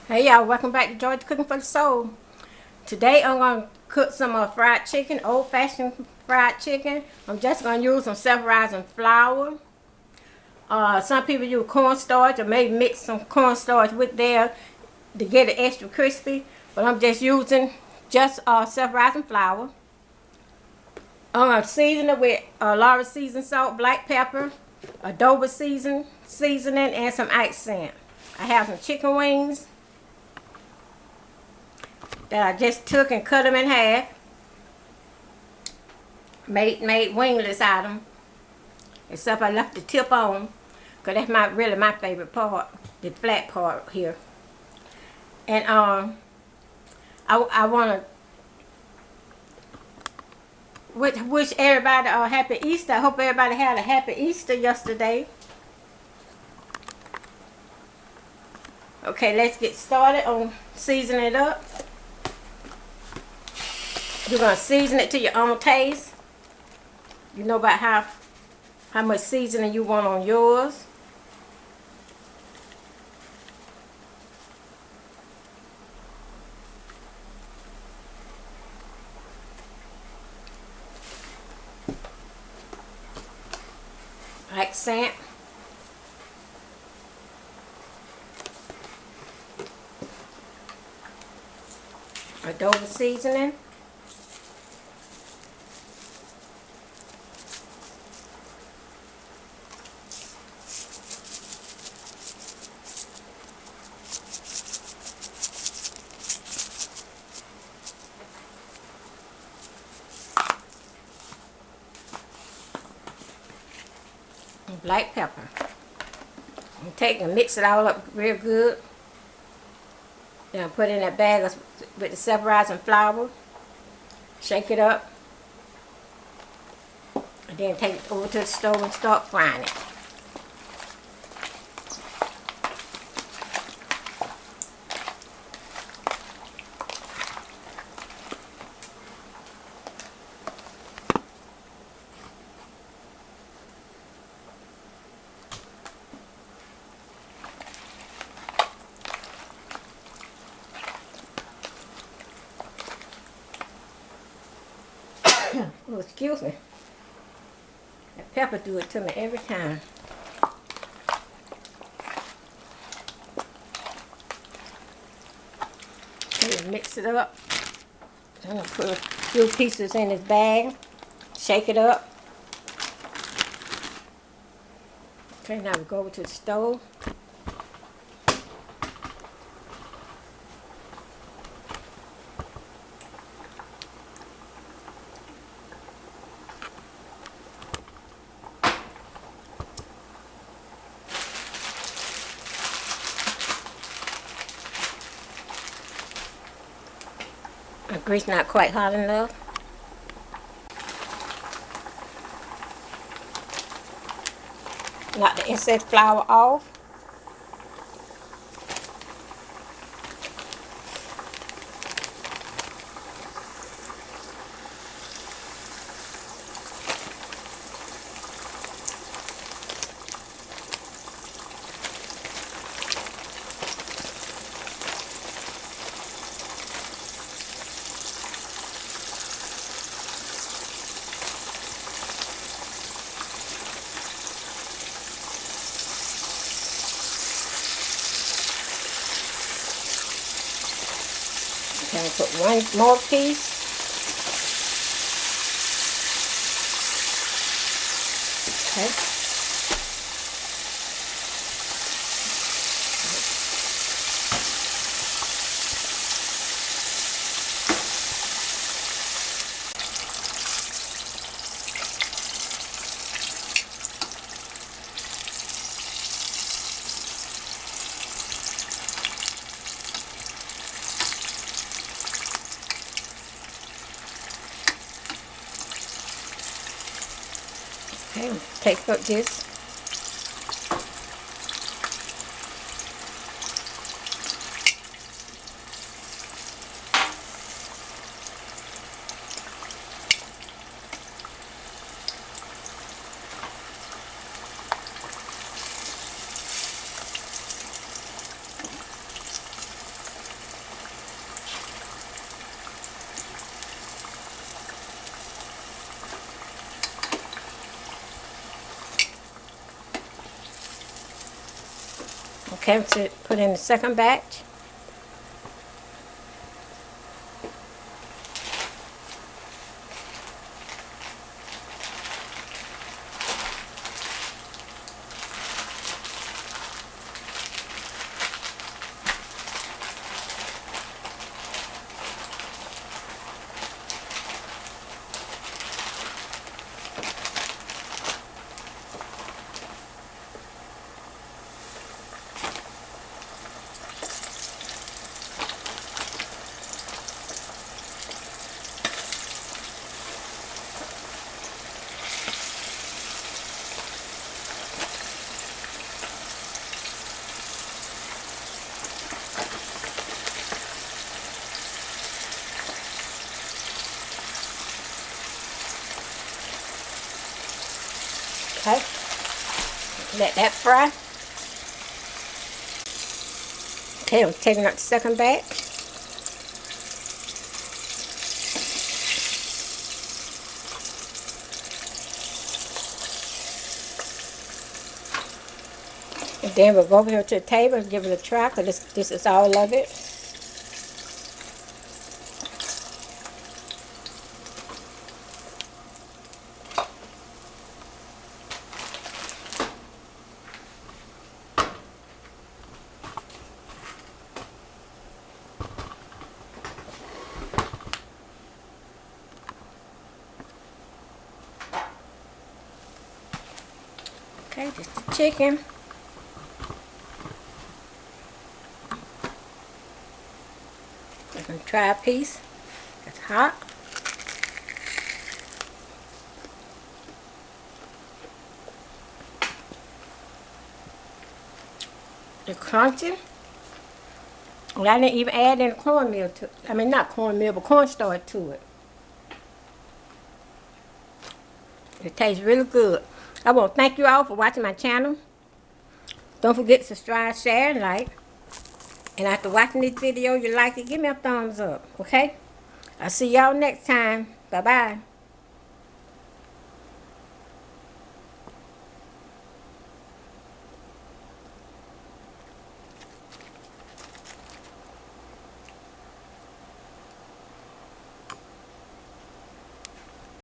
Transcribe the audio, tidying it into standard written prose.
Hey y'all, welcome back to Georgia Cooking for the Soul. Today I'm going to cook some fried chicken, old-fashioned fried chicken. I'm just going to use some self-rising flour. Some people use cornstarch or maybe mix some cornstarch with there to get it extra crispy. But I'm just using self-rising flour. I'm going to season it with Laura seasoned salt, black pepper, adobo seasoning, and some accent. I have some chicken wings that I just took and cut them in half. Made wingless out of them. Except I left the tip on. Because that's really my favorite part. The flat part here. And I want to wish everybody a happy Easter. I hope everybody had a happy Easter yesterday. Okay, let's get started on seasoning it up. You're going to season it to your own taste. You know about how much seasoning you want on yours. Accent. Adobo seasoning. Black pepper. And take and mix it all up real good. Then put it in that bag with the self-rising flour. Shake it up. And then take it over to the stove and start frying it. Oh, excuse me. That pepper do it to me every time. Okay, mix it up. I'm gonna put a few pieces in this bag. Shake it up. Okay, now we go over to the stove. My grease not quite hot enough. Knock the insect flour off. Okay, put one more piece. Okay. Okay, take up this. Okay, so put in the second batch. Okay, let that fry. Okay, I'm taking out the second batch. And then we'll go over here to the table and give it a try, because this is all of it. Okay, this is the chicken. I'm going to try a piece. It's hot. It's crunchy. And I didn't even add any cornmeal to it. I mean, not cornmeal, but cornstarch to it. It tastes really good. I want to thank you all for watching my channel. Don't forget to subscribe, share, and like. And after watching this video, you like it, give me a thumbs up, okay? I'll see y'all next time. Bye-bye.